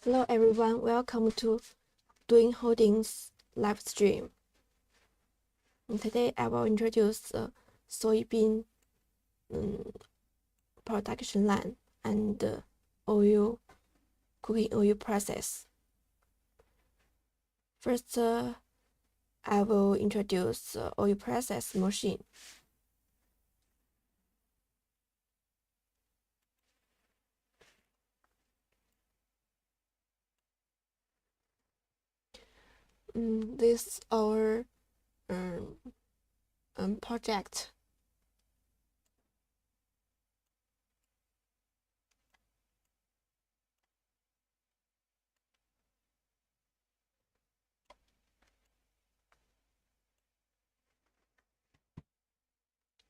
Hello everyone, welcome to Doing Holdings live stream. Today I will introduce the soybean production line and cooking oil process. First, I will introduce the oil process machine. This is our project.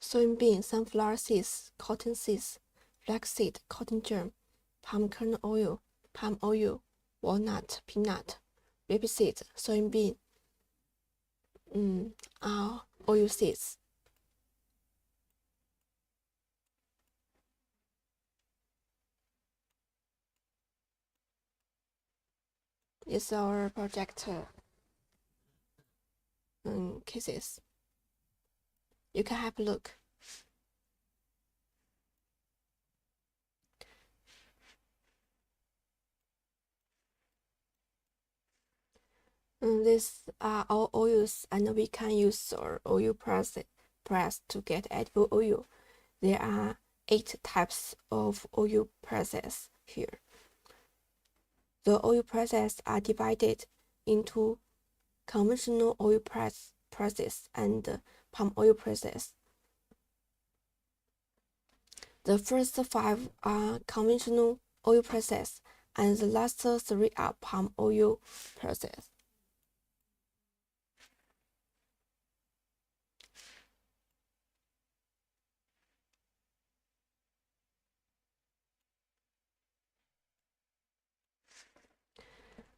Soybean, sunflower seeds, cotton seeds, flaxseed, cotton germ, palm kernel oil, palm oil, walnut, peanut, rapeseed, soybean, are oil seeds. It's our project cases. You can have a look. These are all oils, and we can use our oil press to get edible oil. There are 8 types of oil presses here. The oil presses are divided into conventional oil presses and palm oil presses. The first 5 are conventional oil presses, and the last 3 are palm oil presses.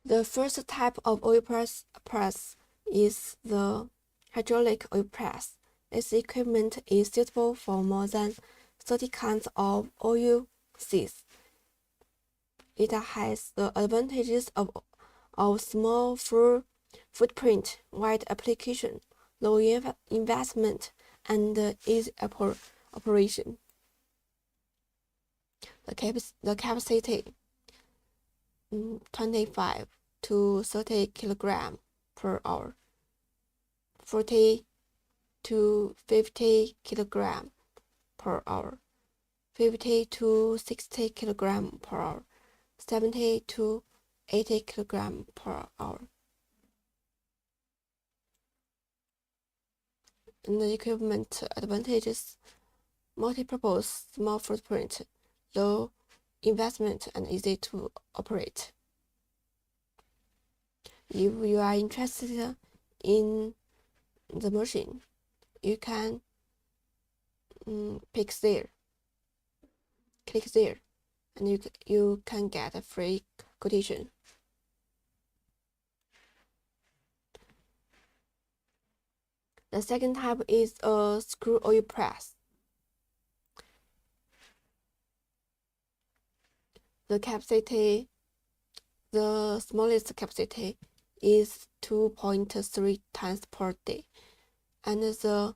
The first type of oil press is the hydraulic oil press. This equipment is suitable for more than 30 kinds of oil seeds. It has the advantages of small footprint, wide application, low investment, and easy operation. The capacity 25 to 30 kilogram per hour, 40 to 50 kilogram per hour, 50 to 60 kilogram per hour, 70 to 80 kilogram per hour. And the equipment advantages: multi-purpose, small footprint, low investment, and easy to operate. If you are interested in the machine, you can click there, and you can get a free quotation. The second type is a screw oil press. The smallest capacity is 2.3 tons per day, and the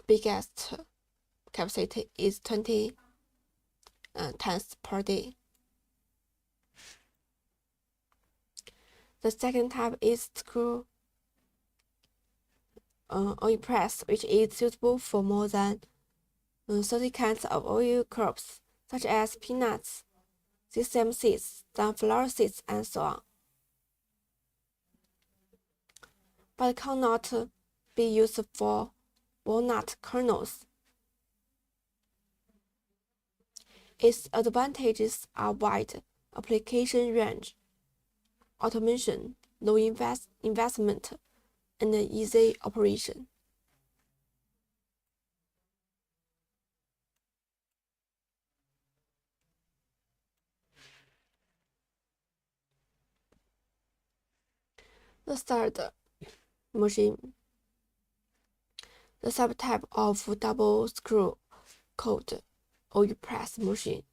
biggest capacity is 20 tons per day. The second type is screw oil press, which is suitable for more than 30 kinds of oil crops, such as peanuts, sesame seeds, sunflower seeds, and so on, but cannot be used for walnut kernels. Its advantages are wide application range, automation, low investment, and easy operation. The third machine, the subtype of double screw called oil press machine.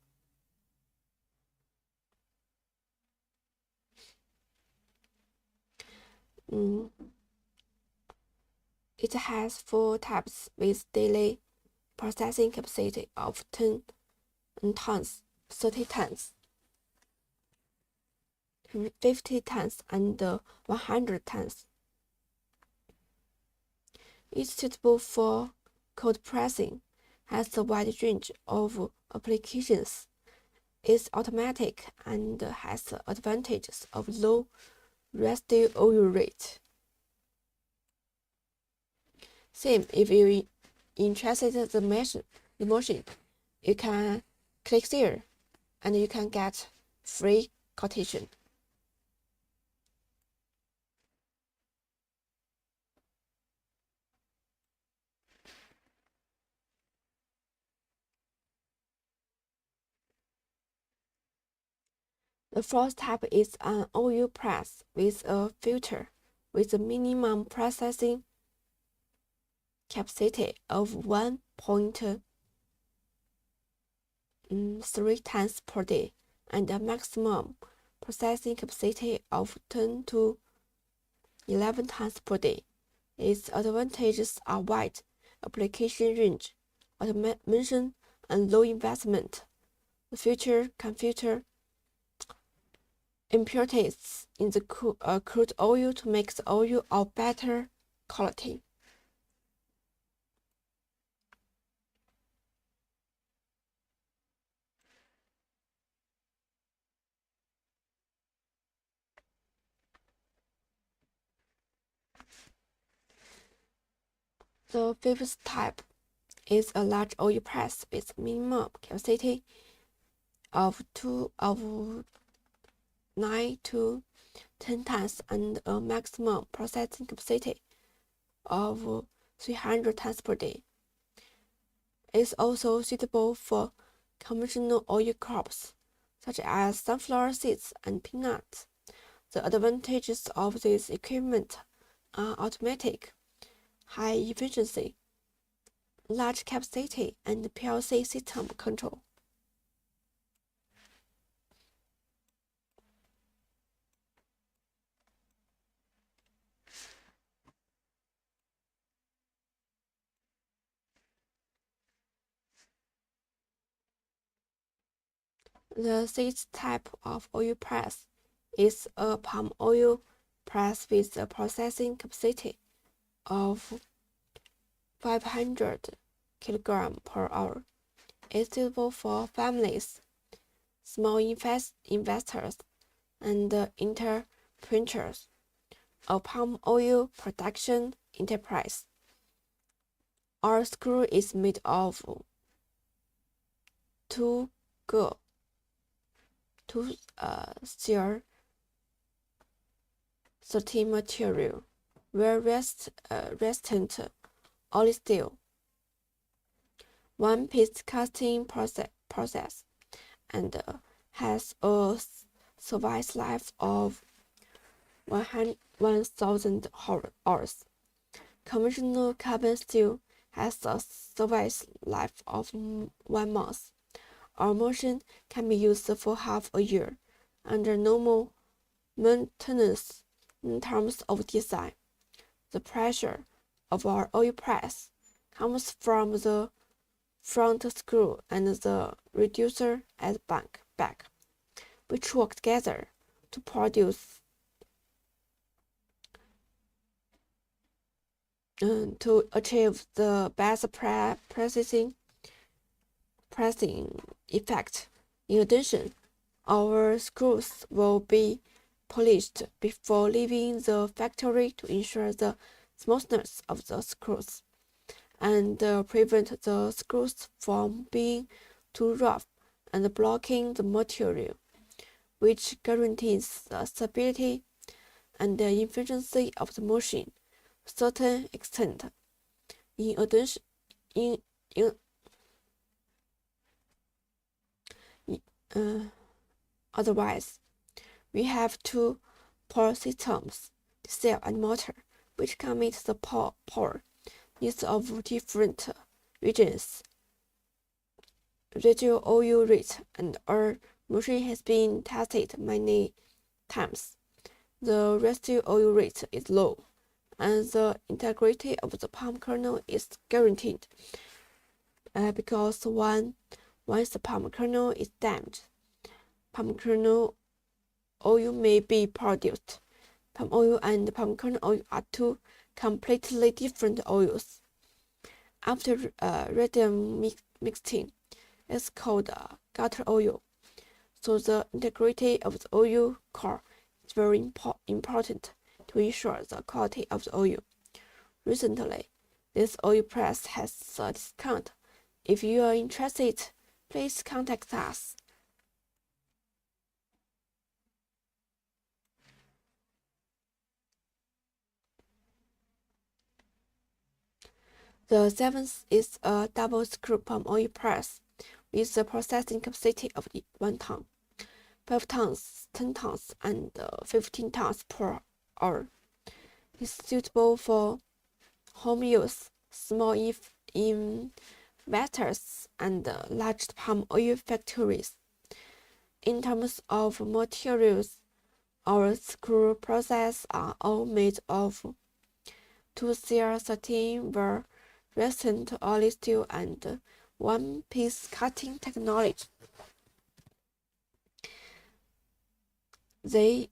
It has 4 types with daily processing capacity of 10 tons, 30 tons, 50 tons, and 100 tons. It's suitable for cold pressing, has a wide range of applications. It's automatic and has the advantages of low residue oil rate. Same, if you're interested in the machine, you can click here and you can get free quotation. The first type is an oil press with a filter with a minimum processing capacity of 1.3 tons per day and a maximum processing capacity of 10 to 11 tons per day. Its advantages are wide application range, automation, and low investment. The filter can filter impurities in the crude oil to make the oil of better quality. The fifth type is a large oil press with minimum capacity of 9 to 10 tons and a maximum processing capacity of 300 tons per day. It's also suitable for conventional oil crops, such as sunflower seeds and peanuts. The advantages of this equipment are automatic, high efficiency, large capacity, and PLC system control. The sixth type of oil press is a palm oil press with a processing capacity of 500 kg per hour. It's suitable for families, small investors, and entrepreneurs. A palm oil production enterprise. Our screw is made of two steel 13 material, very resistant oil steel, one-piece casting process, and has a service life of 1,000 hours. Conventional carbon steel has a service life of 1 month. Our machine can be used for half a year under normal maintenance. In terms of design, the pressure of our oil press comes from the front screw and the reducer at the back, which work together to produce to achieve the best pressing effect. In addition, our screws will be polished before leaving the factory to ensure the smoothness of the screws and prevent the screws from being too rough and blocking the material, which guarantees the stability and the efficiency of the machine to a certain extent. In addition, otherwise, we have two power systems, the cell and motor, which can meet the power needs of different regions residual oil rate, and our machine has been tested many times. The residual oil rate is low, and the integrity of the palm kernel is guaranteed. Because once the palm kernel is damaged, palm kernel oil may be produced. Palm oil and palm kernel oil are two completely different oils. After radium mixing, it's called gutter oil. So the integrity of the oil core is very important to ensure the quality of the oil. Recently, this oil press has a discount. If you are interested, please contact us. The seventh is a double screw palm oil press with a processing capacity of 1 ton, 5 tons, 10 tons, and 15 tons per hour. It's suitable for home use, small investors, and large palm oil factories. In terms of materials, our screw processes are all made of 2CR13 were recent olive steel and one-piece cutting technology. They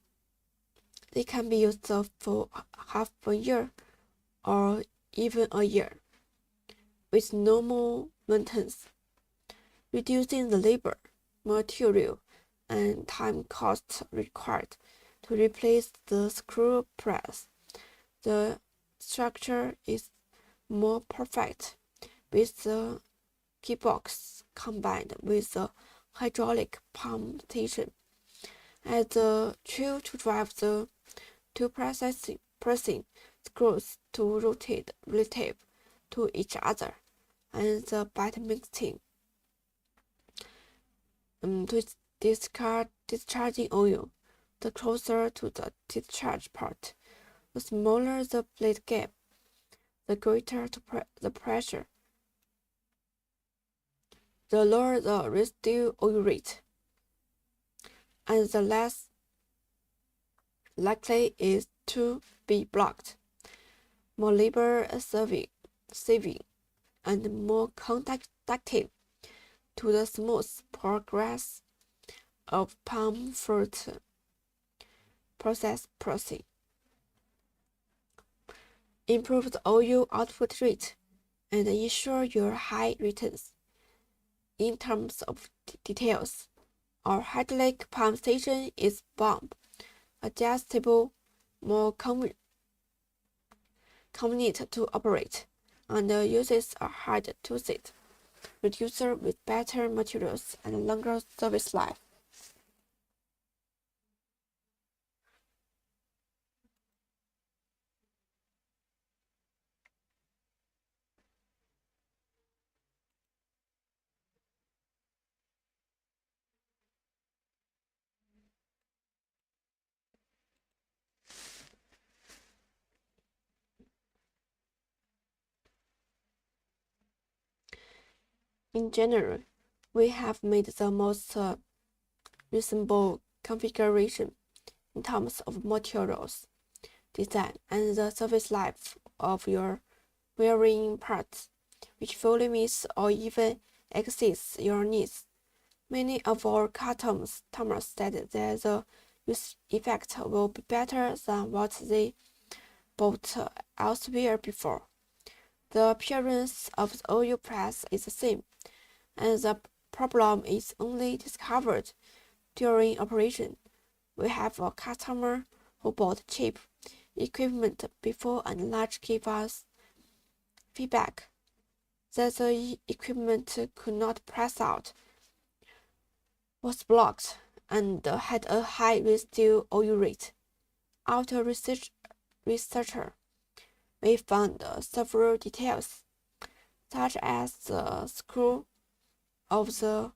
can be used for half a year or even a year with normal maintenance, reducing the labor, material, and time costs required to replace the screw press. The structure is more perfect with the gearbox combined with the hydraulic pump station as the tool to drive the two pressing screws to rotate relative to each other, and the bed mixing to discharging oil. The closer to the discharge part, the smaller the blade gap, the greater the pressure, the lower the residual oil rate, and the less likely is to be blocked. More labor saving, and more conductive to the smooth progress of palm fruit processing. Improve the oil output rate and ensure your high returns. In terms of details, our hydraulic pump station is bump adjustable, more convenient to operate, and uses a hard-toothed reducer with better materials and longer service life. In general, we have made the most reasonable configuration in terms of materials, design, and the service life of your wearing parts, which fully meets or even exceeds your needs. Many of our customers said that the use effect will be better than what they bought elsewhere before. The appearance of the oil press is the same, and the problem is only discovered during operation. We have a customer who bought cheap equipment before and large gave us feedback that the equipment could not press out, was blocked, and had a high residual oil rate. After researcher, we found several details, such as the screw of the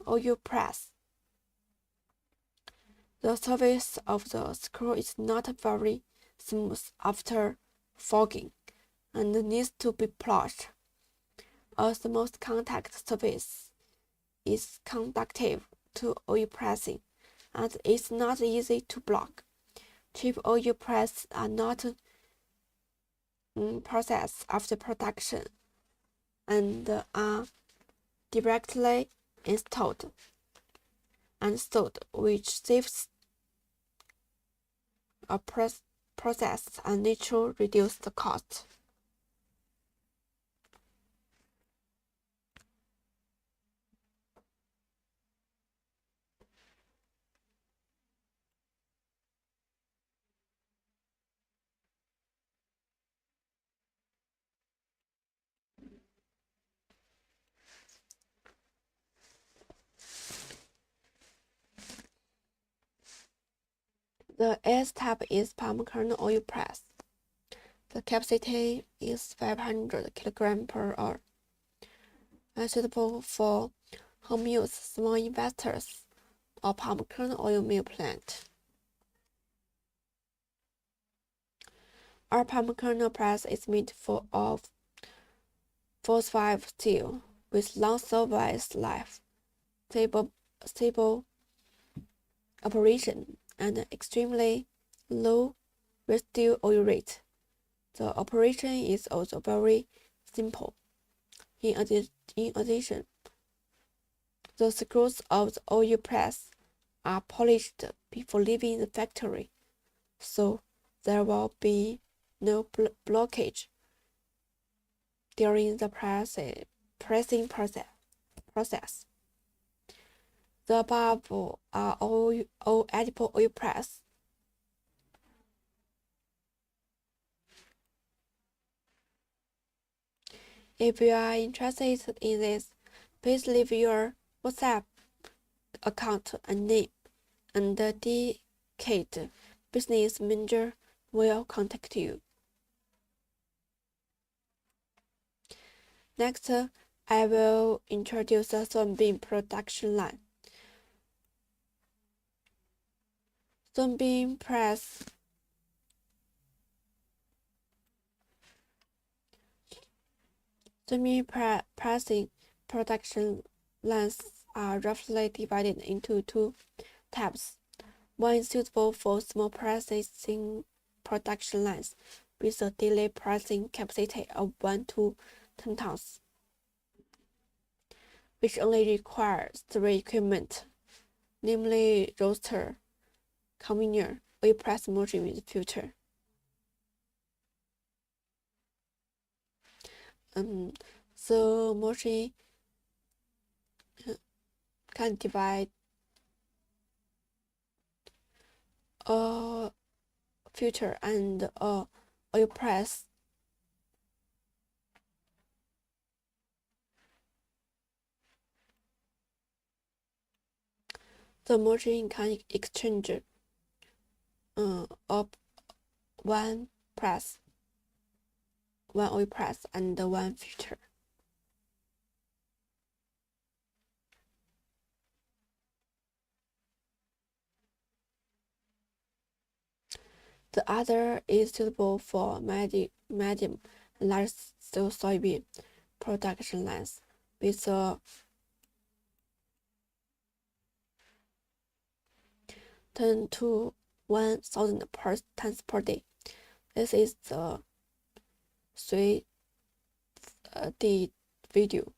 oil press. The surface of the screw is not very smooth after fogging and needs to be polished. A smooth contact surface is conductive to oil pressing, and it's not easy to block. Cheap oil press are not processed after production and are directly installed and sold, which saves a process and naturally reduce the cost. The S type is palm kernel oil press. The capacity is 500 kg per hour, and suitable for home use, small investors, or palm kernel oil mill plant. Our palm kernel press is made of force 5 steel with long service life, stable operation, and extremely low residue oil rate. The operation is also very simple. In addition, the screws of the oil press are polished before leaving the factory, so there will be no blockage during the pressing process. The above are all edible oil press. If you are interested in this, please leave your WhatsApp account and name, and the dedicated business manager will contact you. Next, I will introduce the soybean production line. Soybean pressing production lines are roughly divided into two types. One is suitable for small processing production lines with a daily pressing capacity of 1 to 10 tons, which only requires three equipment, namely roaster, conveyor, oil press machine with filter. The machine can divide a filter and a oil press. The machine can exchange of one oil press and one filter. The other is suitable for medium and large scale soybean production lines with a 10 to 1,000 tons per day. This is the 3D video.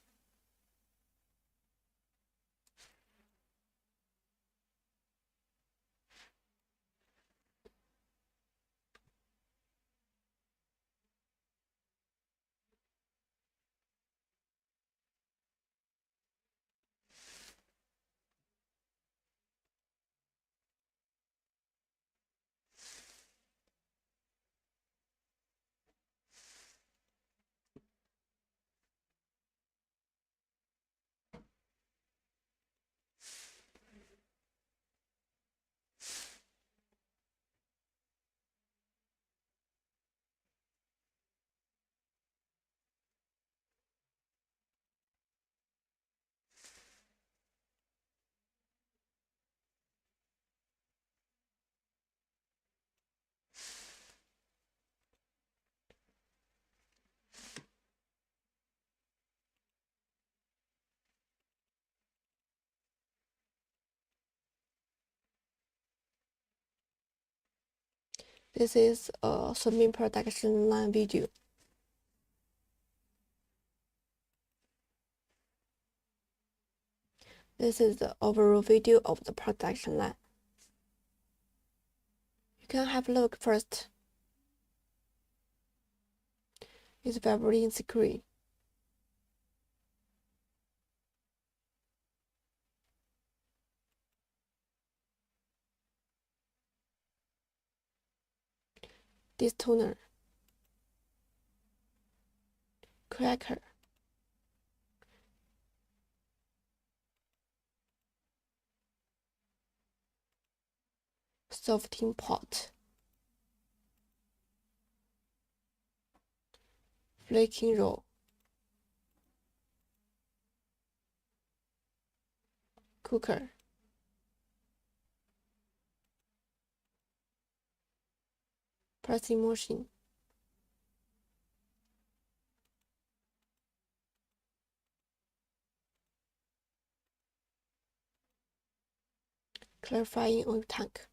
This is a soybean production line video. This is the overall video of the production line. You can have a look first. It's vibrating screen. This toner, cracker, softening pot, flaking roll, cooker, pressing machine, clarifying oil tank,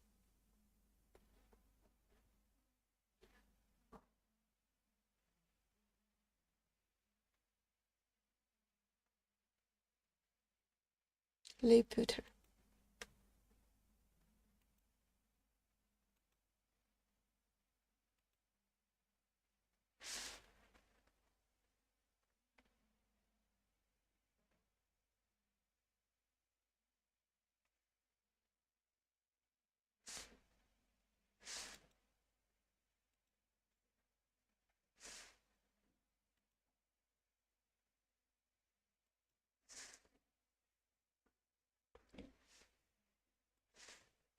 leaf filter.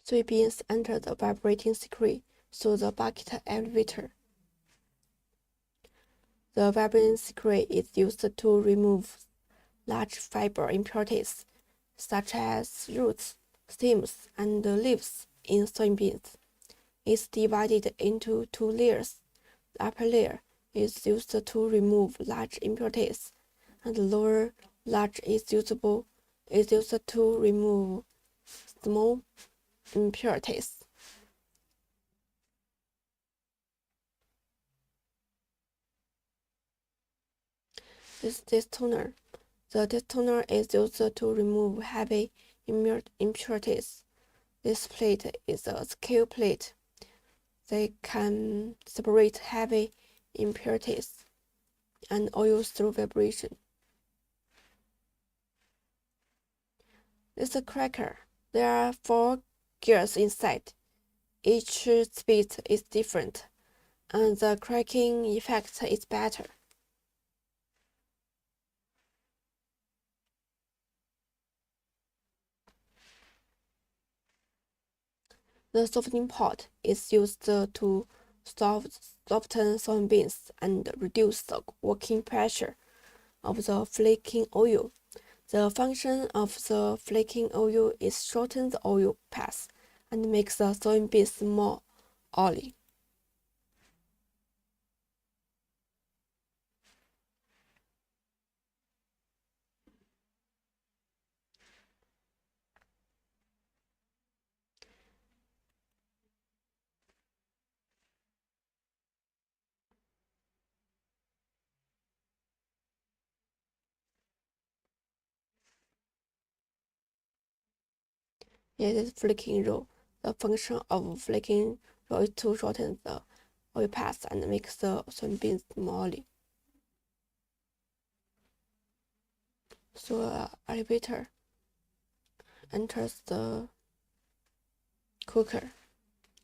Soybeans enter the vibrating screen through the bucket elevator. The vibrating screen is used to remove large fiber impurities, such as roots, stems, and leaves in soybeans. It's divided into two layers. The upper layer is used to remove large impurities, and the lower layer is used to remove small impurities. This toner. The toner is used to remove heavy impurities. This plate is a scale plate. They can separate heavy impurities and oil through vibration. This is a cracker. There are 4 gears inside. Each speed is different, and the cracking effect is better. The softening pot is used to soften soybeans and reduce the working pressure of the flaking oil. The function of the flaking oil is shorten the oil path and makes the soybeans more oily. It is flaking roll. The function of flaking roll is to shorten the oil path and make the soybeans more oily. So elevator enters the cooker.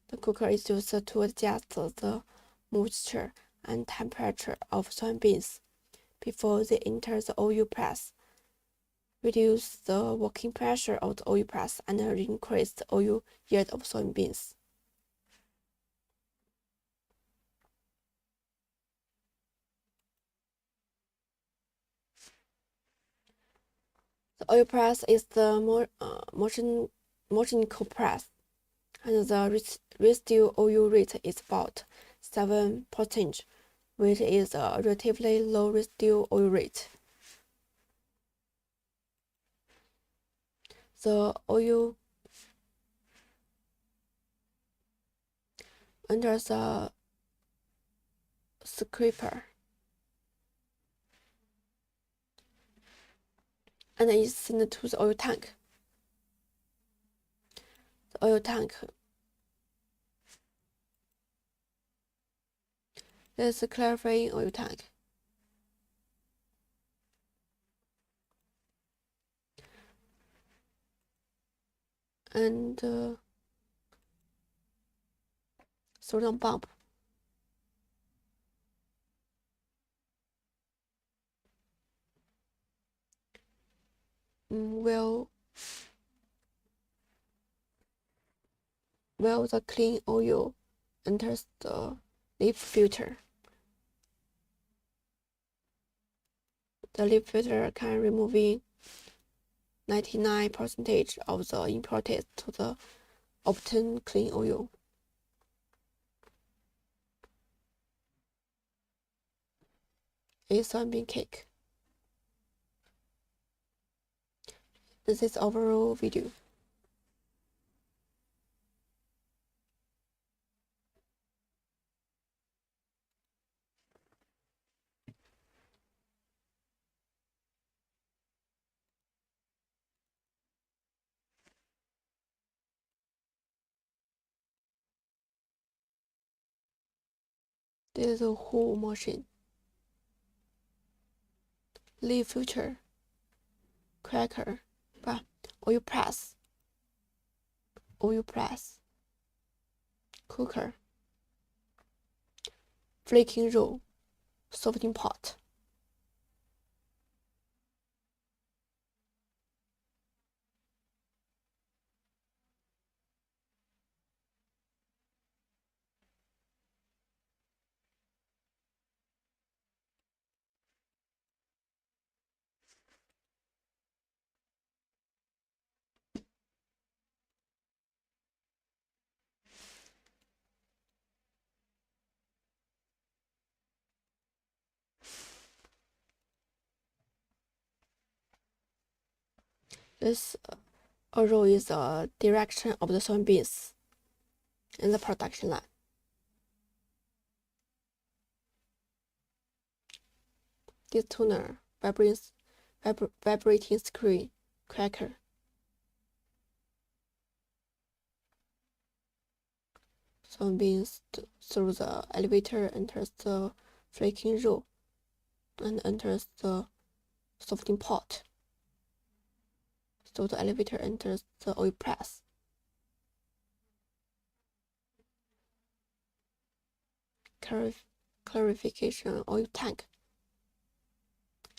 The cooker is used to adjust the moisture and temperature of soybeans before they enter the oil press, reduce the working pressure of the oil press, and increase the oil yield of soybeans. The oil press is the mechanical press, and the residue oil rate is about 7%, which is a relatively low residue oil rate. The under the scraper, and it's sent to the oil tank. The oil tank is a clarifying oil tank. And throttle pump. Will the clean oil enters the leaf filter. The leaf filter can remove 99% of the impurities to the obtain clean oil. A soybean cake. This is overall video. This is a whole machine. Leaf filter, cracker, oil press, cooker, flaking roll, softening pot. This arrow is the direction of the soybeans in the production line. This tuner vibrating screen cracker. Soybeans through the elevator enters the flaking roll and enters the softening pot. So the elevator enters the oil press. Clarification oil tank.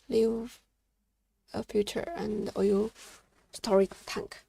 Leaf filter and oil storage tank.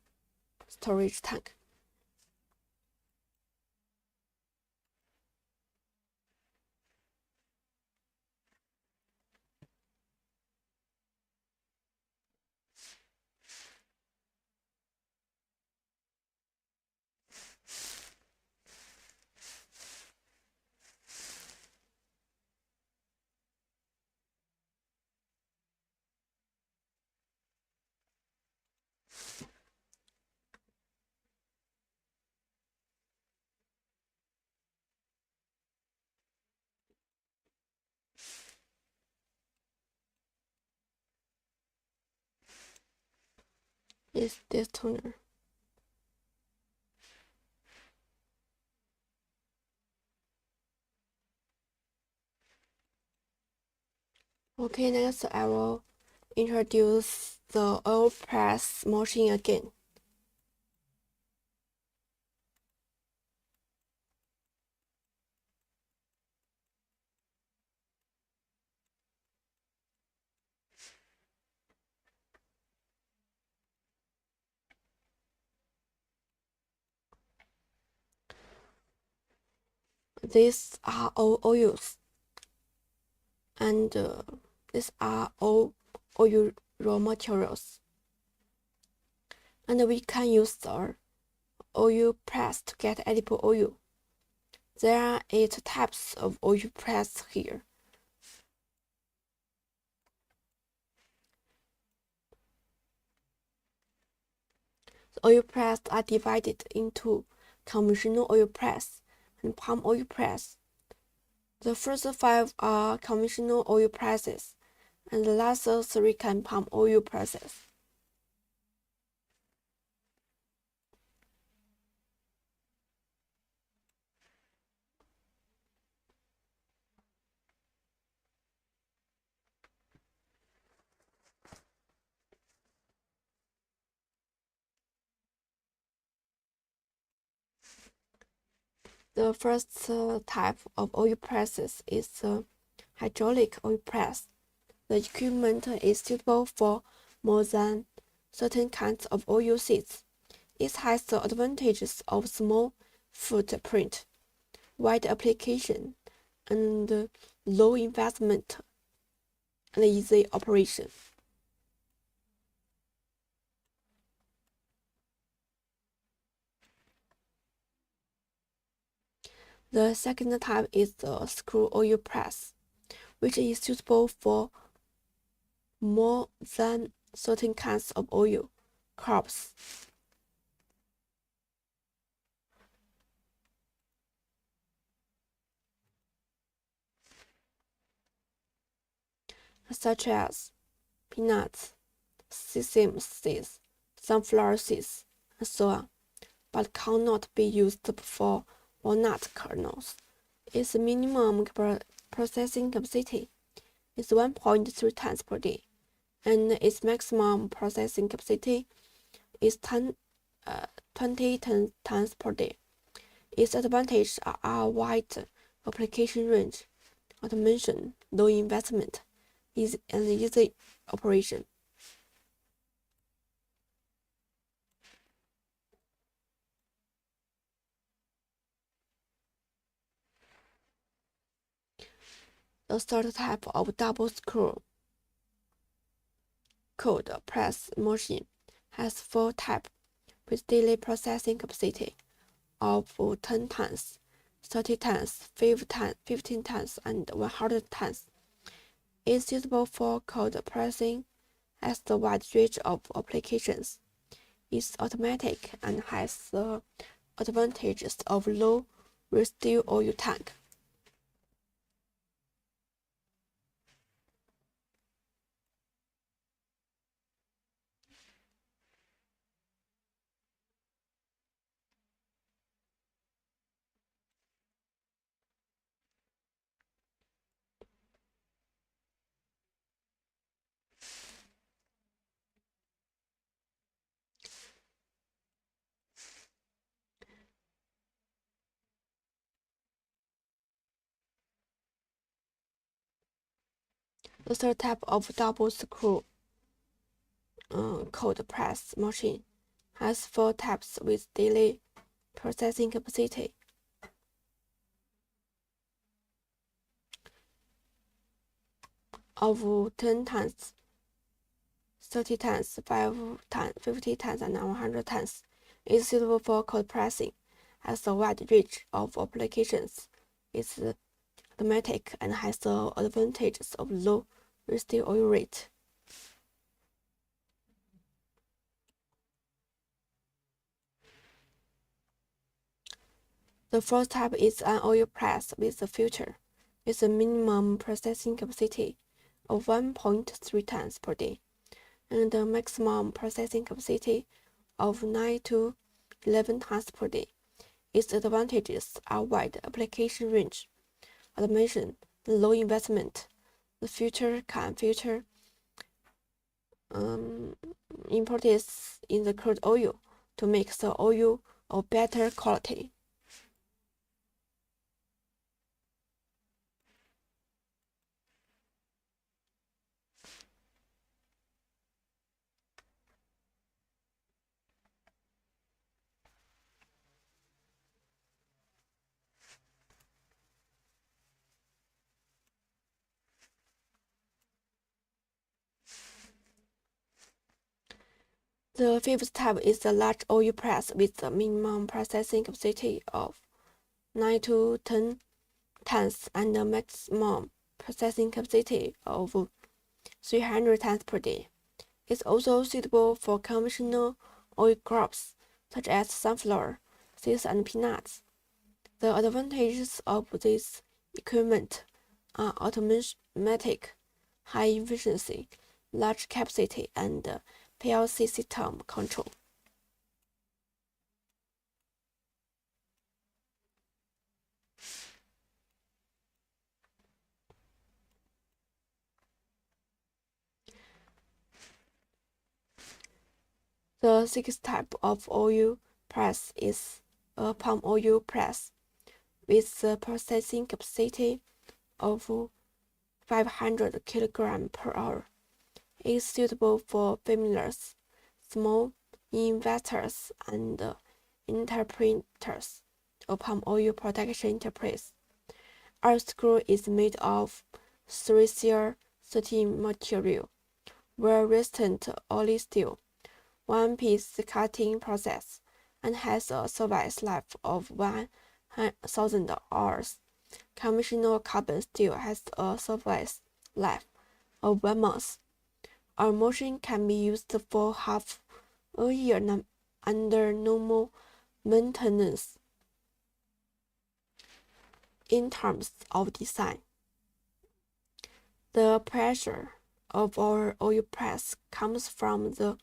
Is this tuner. Okay, next I will introduce the oil press machine again. These are all oils, and these are all oil raw materials. And we can use the oil press to get edible oil. There are 8 types of oil press here. The oil press are divided into conventional oil press and palm oil press. The first 5 are conventional oil presses, and the last 3 can palm oil presses. The first type of oil presses is the hydraulic oil press. The equipment is suitable for more than certain kinds of oil seeds. It has the advantages of small footprint, wide application, and low investment and easy operation. The second type is the screw oil press, which is suitable for more than certain kinds of oil crops. Such as peanuts, sesame seeds, sunflower seeds, and so on, but cannot be used for walnut kernels. Its minimum processing capacity is 1.3 tons per day, and its maximum processing capacity is 20 tons per day. Its advantages are wide application range, automation, low investment, and easy operation. The third type of double screw cold press machine has 4 types with daily processing capacity of 10 tons, 30 tons, 15 tons, and 100 tons. It is suitable for cold pressing as the wide range of applications. It's automatic and has the advantages of low residue oil tank. The third type of double screw cold press machine has 4 types with daily processing capacity of 10 tons, 30 tons, 50 tons, and 100 tons. It is suitable for cold pressing, has a wide range of applications. It's automatic and has the advantages of low residue oil rate. The first type is an oil press with a filter, with a minimum processing capacity of 1.3 tons per day, and a maximum processing capacity of 9 to 11 tons per day. Its advantages are wide application range, automation, and low investment. The filter can filter impurities in the crude oil to make the oil of better quality. The fifth type is the large oil press with a minimum processing capacity of 9 to 10 tons and a maximum processing capacity of 300 tons per day. It's also suitable for conventional oil crops such as sunflower seeds and peanuts. The advantages of this equipment are automatic, high efficiency, large capacity, and PLC system control. The sixth type of oil press is a palm oil press with a processing capacity of 500 kg per hour. It is suitable for families, small investors, and interpreters of palm oil production enterprise. Our screw is made of 3CR13 material, well-resistant oil steel, one-piece cutting process, and has a service life of 1,000 hours. Conventional carbon steel has a service life of 1 month. Our machine can be used for half a year under normal maintenance. In terms of design, the pressure of our oil press comes from the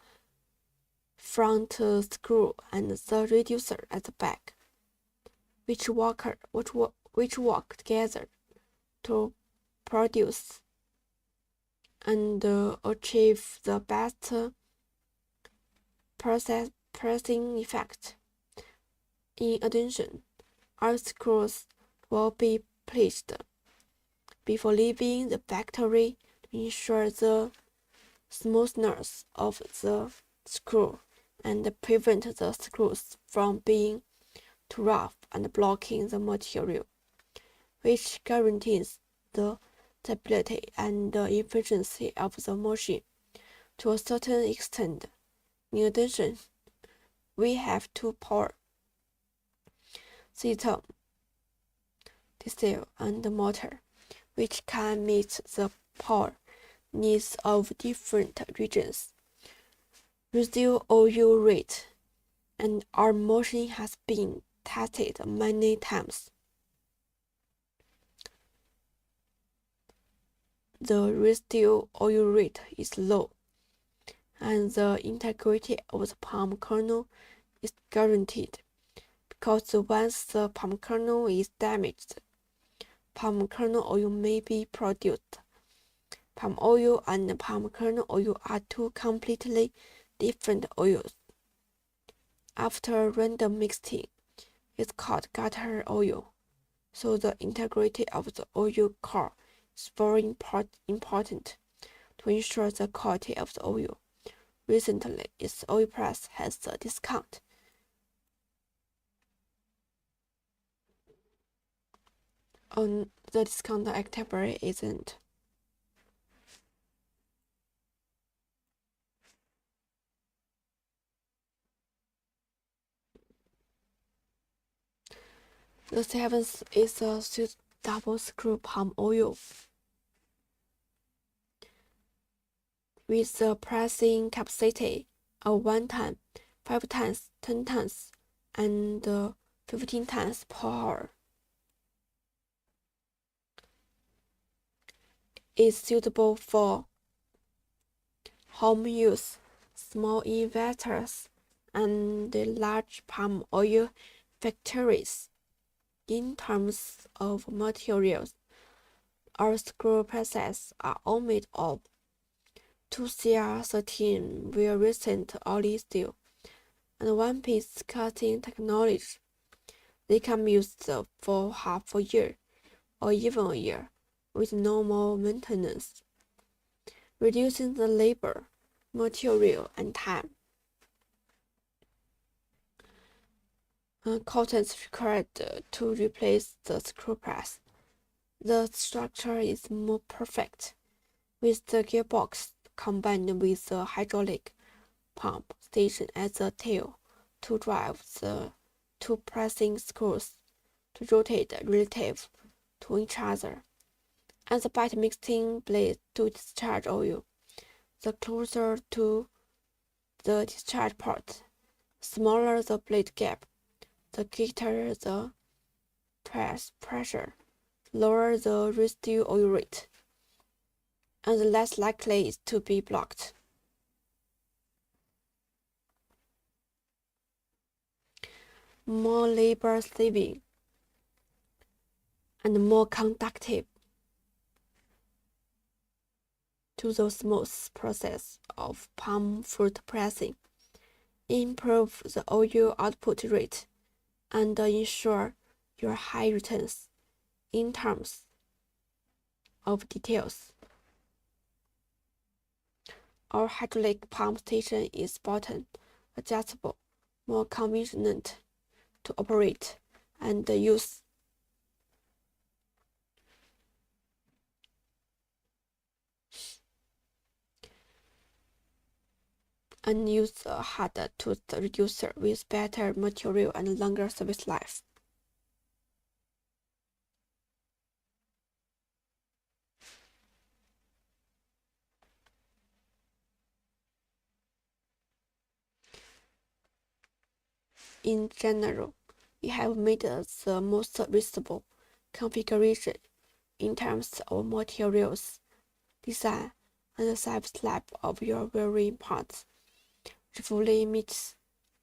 front screw and the reducer at the back, which work together to produce and achieve the best pressing effect. In addition, our screws will be placed before leaving the factory to ensure the smoothness of the screw and prevent the screws from being too rough and blocking the material, which guarantees the stability and efficiency of the machine to a certain extent. In addition, we have two power system, diesel and motor, which can meet the power needs of different regions. Residual oil rate, and our machine has been tested many times. The residual oil rate is low, and the integrity of the palm kernel is guaranteed, because once the palm kernel is damaged, palm kernel oil may be produced. Palm oil and palm kernel oil are two completely different oils. After random mixing, it's called gutter oil, so the integrity of the oil core is very important to ensure the quality of the oil. Recently, its oil price has a discount. On the discount activity isn't. The seventh is a double screw palm oil with a pressing capacity of 1 ton, 5 tons, 10 tons, and 15 tons per hour. Is suitable for home use, small investors, and large palm oil factories. In terms of materials, our screw presses are all made of 2CR13 well-resistant oil steel and one-piece cutting technology. They can be used for half a year or even a year with normal maintenance, reducing the labor, material, and time. Cottons required to replace the screw press. The structure is more perfect, with the gearbox combined with the hydraulic pump station at the tail to drive the two pressing screws to rotate relative to each other, and the bite mixing blade to discharge oil. The closer to the discharge port, smaller the blade gap, the greater the pressure, lower the residue oil rate, and less likely to be blocked. More labor saving and more conductive to the smooth process of palm fruit pressing, improve the oil output rate, and ensure your high returns in terms of details. Our hydraulic pump station is button adjustable, more convenient to operate and use. And use a hard-toothed reducer with better material and longer service life. In general, we have made the most reasonable configuration in terms of materials, design, and the size slab of your varying parts. It fully meets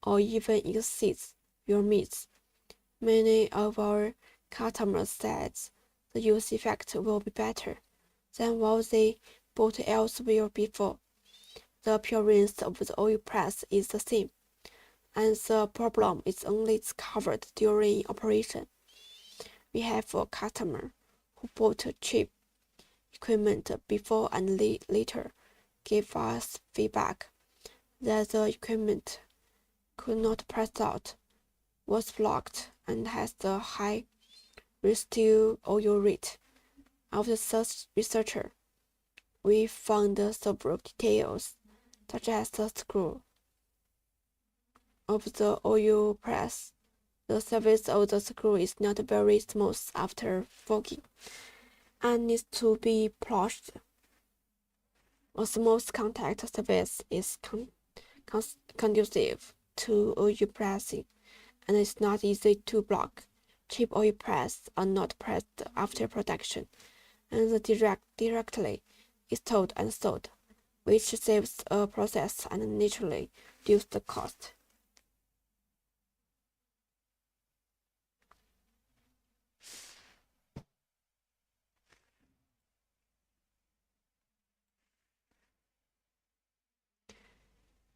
or even exceeds your needs. Many of our customers said the use effect will be better than what they bought elsewhere before. The appearance of the oil press is the same, and the problem is only discovered during operation. We have a customer who bought cheap equipment before and later gave us feedback that the equipment could not press out, was blocked, and has the high residue oil rate. After such research, we found several details, such as the screw of the oil press. The surface of the screw is not very smooth after fogging and needs to be polished. A smooth contact surface is conducive to oil pressing and is not easy to block. Cheap oil press are not pressed after production and directly installed and sold, which saves a process and naturally reduces the cost.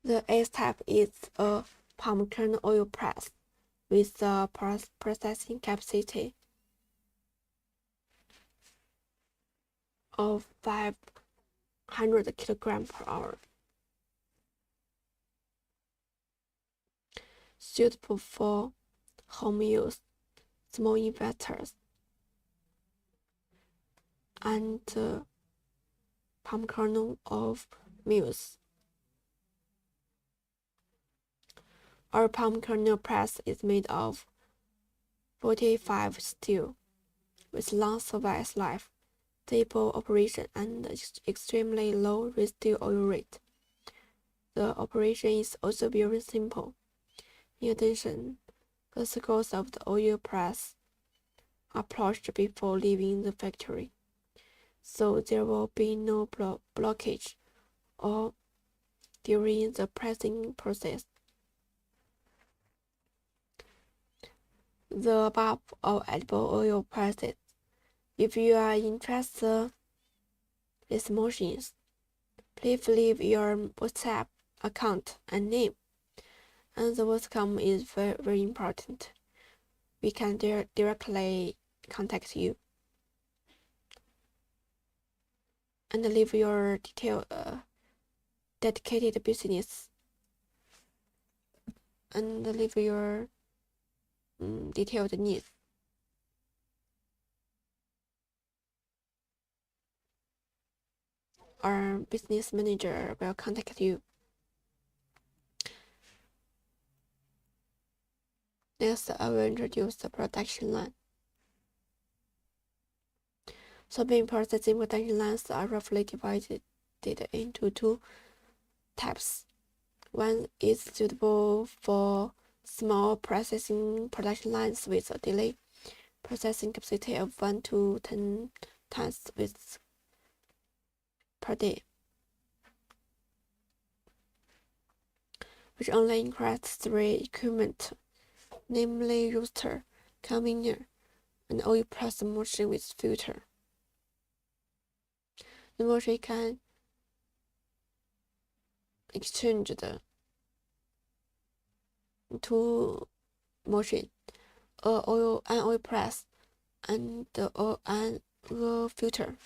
The eighth type is a palm kernel oil press with a processing capacity of 500 kilograms per hour, suitable for home use, small investors, and palm kernel of mills. Our palm kernel press is made of 45 steel, with long service life, stable operation, and extremely low residue oil rate. The operation is also very simple. In addition, the screws of the oil press are polished before leaving the factory, so there will be no blockage or during the pressing process. The above are edible oil presses. If you are interested in these machines, please leave your WhatsApp account and name. And the welcome is very, very important. We can directly contact you and leave your dedicated business and leave your detailed needs. Our business manager will contact you. Next, I will introduce the production line. Soybean processing production lines are roughly divided into two types. One is suitable for small processing production lines with a delay processing capacity of 1 to 10 tons per day, which only includes 3 equipment, namely roaster, conveyor, and oil press machine with filter. The machine can exchange the two machine, an oil press and a filter.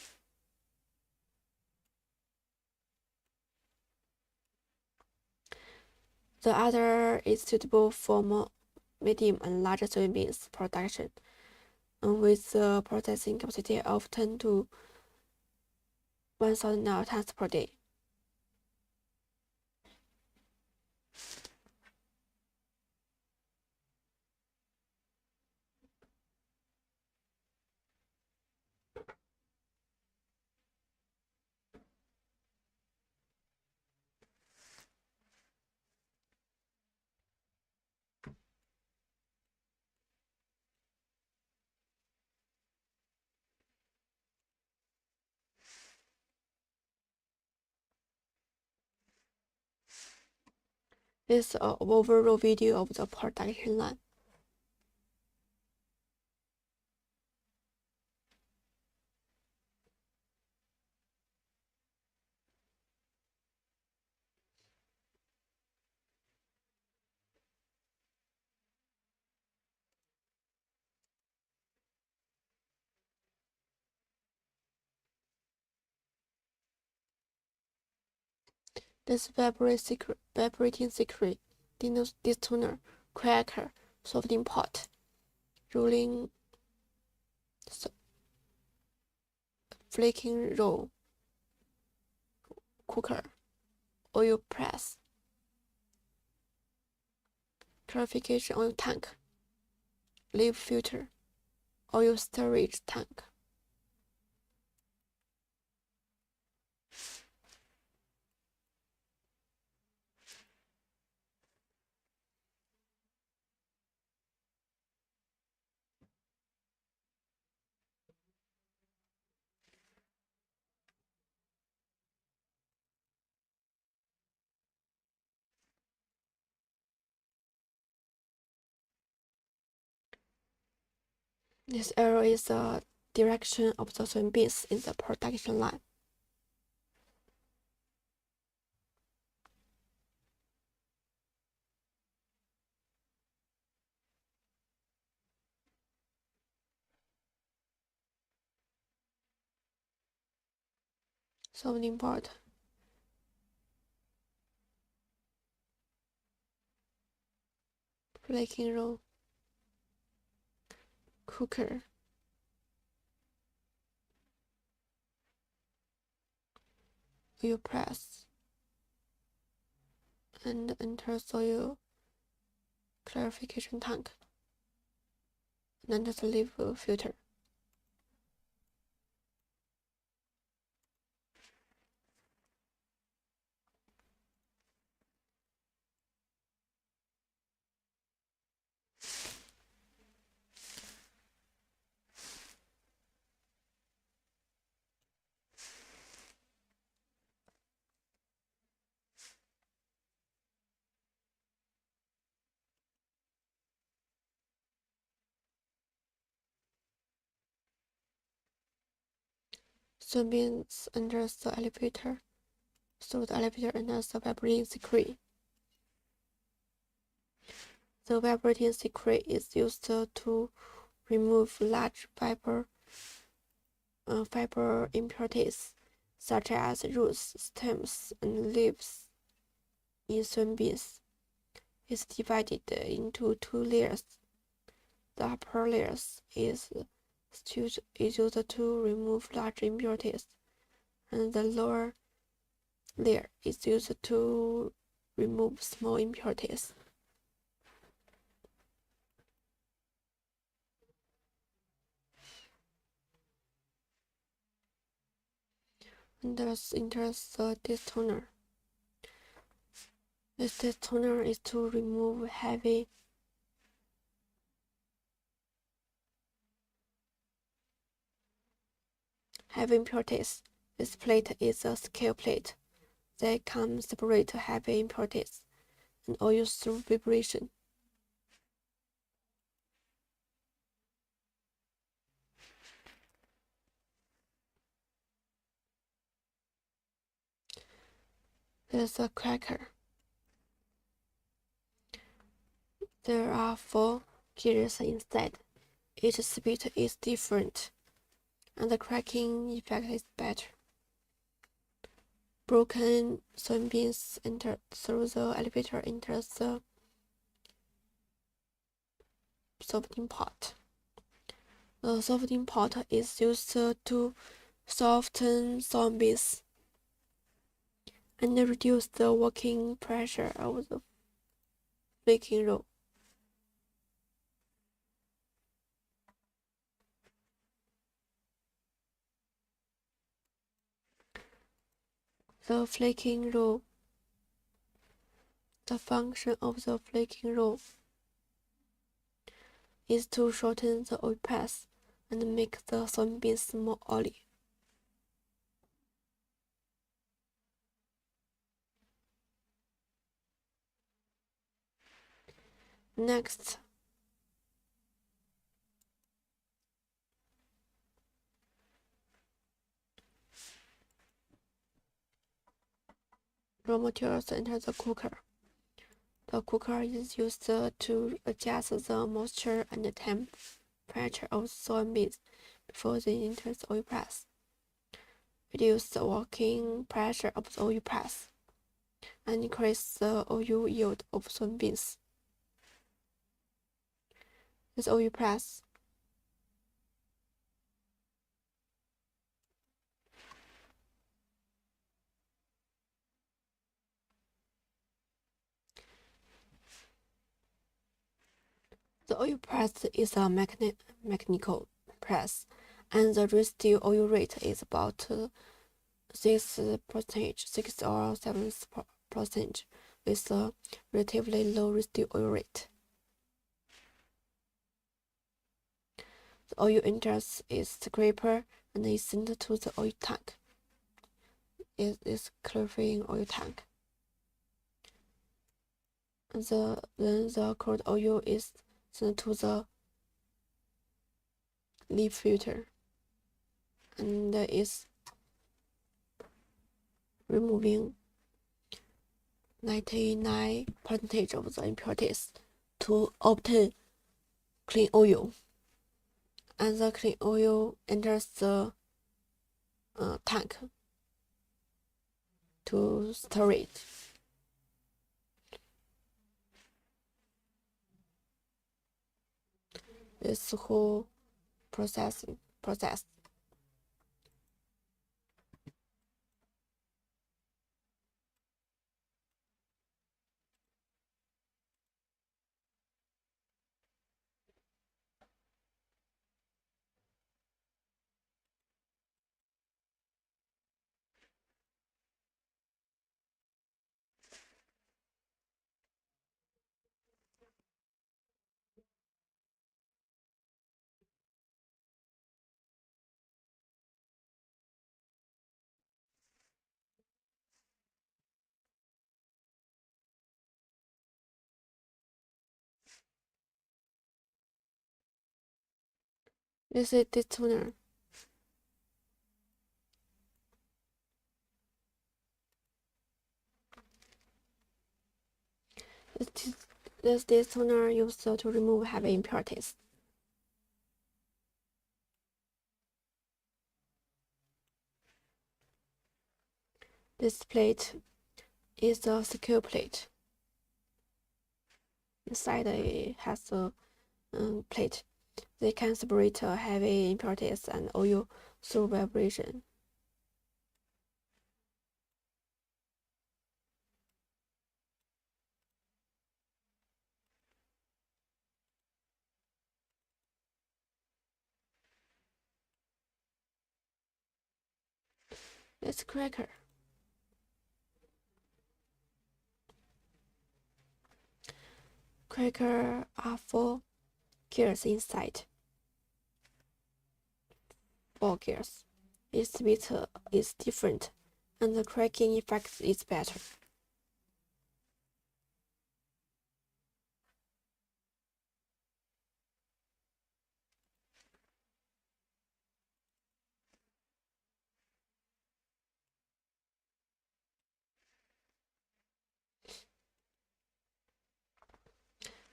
The other is suitable for medium and large soybeans production, with a processing capacity of 10 to 1,000 tons per day. This is an overall video of the production line. This vibrating secret, distoner, cracker, softening pot, rolling, flaking roll, cooker, oil press, clarification oil tank, leaf filter, oil storage tank. This arrow is the direction of the soybeans in the production line. Softening pot, flaking roll, cooker, oil press, and enter soil clarification tank, and enter the leaf filter. Soybeans enters the elevator, so the elevator enters the vibrating secret. The vibrating secret is used to remove large fiber impurities, such as roots, stems, and leaves in soybeans. It's divided into 2 layers. The upper layer is used to remove large impurities, and the lower layer is used to remove small impurities. And thus enters the distoner. This distoner is to remove heavy heavy impurities. This plate is a scale plate. They can separate heavy impurities and oil through vibration. There's a cracker. There are 4 gears inside. Each speed is different, and the cracking effect is better. Broken soybeans enter through the elevator enters the softening pot. The softening pot is used to soften soybeans and reduce the working pressure of the flaking roll. The flaking roll. The function of the flaking roll is to shorten the oil path and make the soybeans more oily. Next, raw materials enter the cooker. The cooker is used to adjust the moisture and the temperature of soybeans before they enter the oil press. Reduce the working pressure of the oil press and increase the oil yield of soybeans. This oil press The oil press is a mechanical press, and the residue oil rate is about 6 or 7%, with a relatively low residue oil rate. The oil enters its scraper and is sent to the oil tank. It is clarifying oil tank. Then the crude oil is sent to the leaf filter and is removing 99% of the impurities to obtain clean oil. And the clean oil enters the tank to store it. This whole process. This is the tuner. This tuner used to remove heavy impurities. This plate is a secure plate. Inside it has a plate. They can separate heavy impurities and oil through vibration. This cracker. Cracker are 4 gears inside. 4 gears. its speed is different, and the cracking effect is better.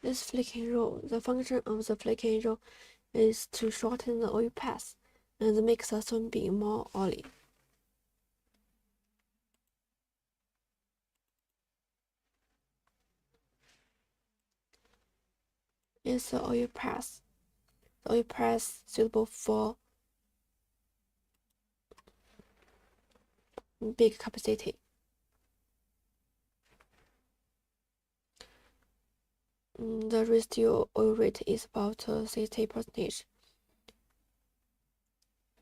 This flaking roll. The function of the flaking roll is to shorten the oil path and make the soybean more oily. Is the oil press. The oil press suitable for big capacity. The residual oil rate is about 60%,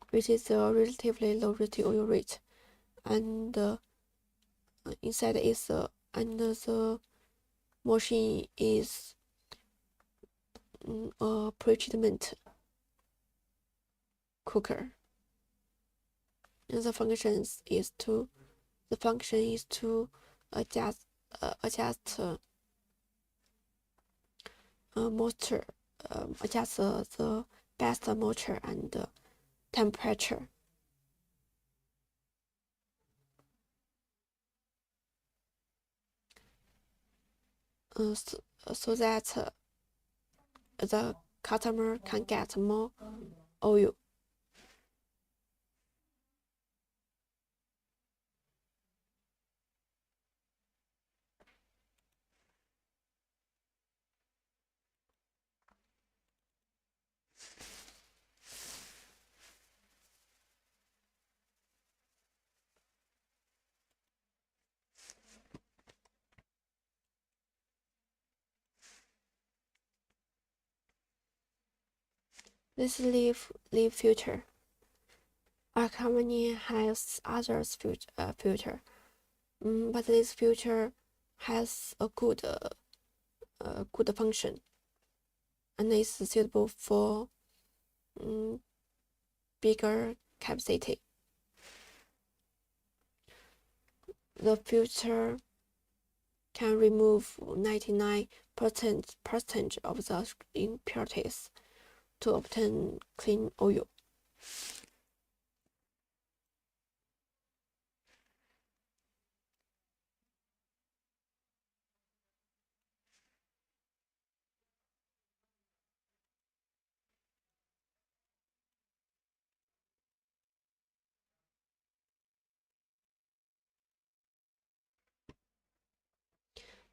which is a relatively low residual oil rate, and inside is and the machine is a pre-treatment cooker. And the function is to adjust moisture, adjust the best moisture and temperature. So that the customer can get more oil. This leaf filter. Our company has other filter, but this filter has a good function, and is suitable for bigger capacity. The filter can remove 99% of the impurities to obtain clean oil.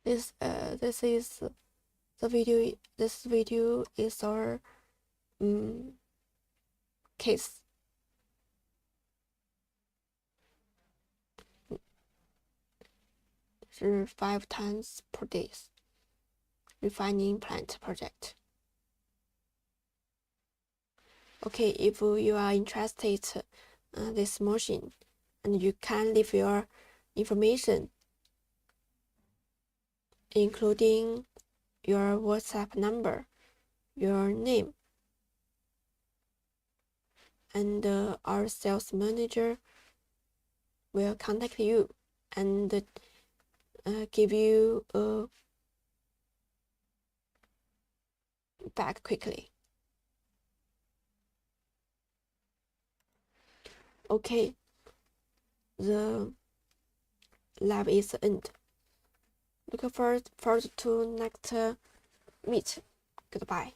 This is the video. This video is our case. Is 5 tons per day refining plant project. Okay, if you are interested this machine, and you can leave your information, including your WhatsApp number, your name, and our sales manager will contact you and give you back quickly. Okay, the lab is the end. Look forward to next meet. Goodbye.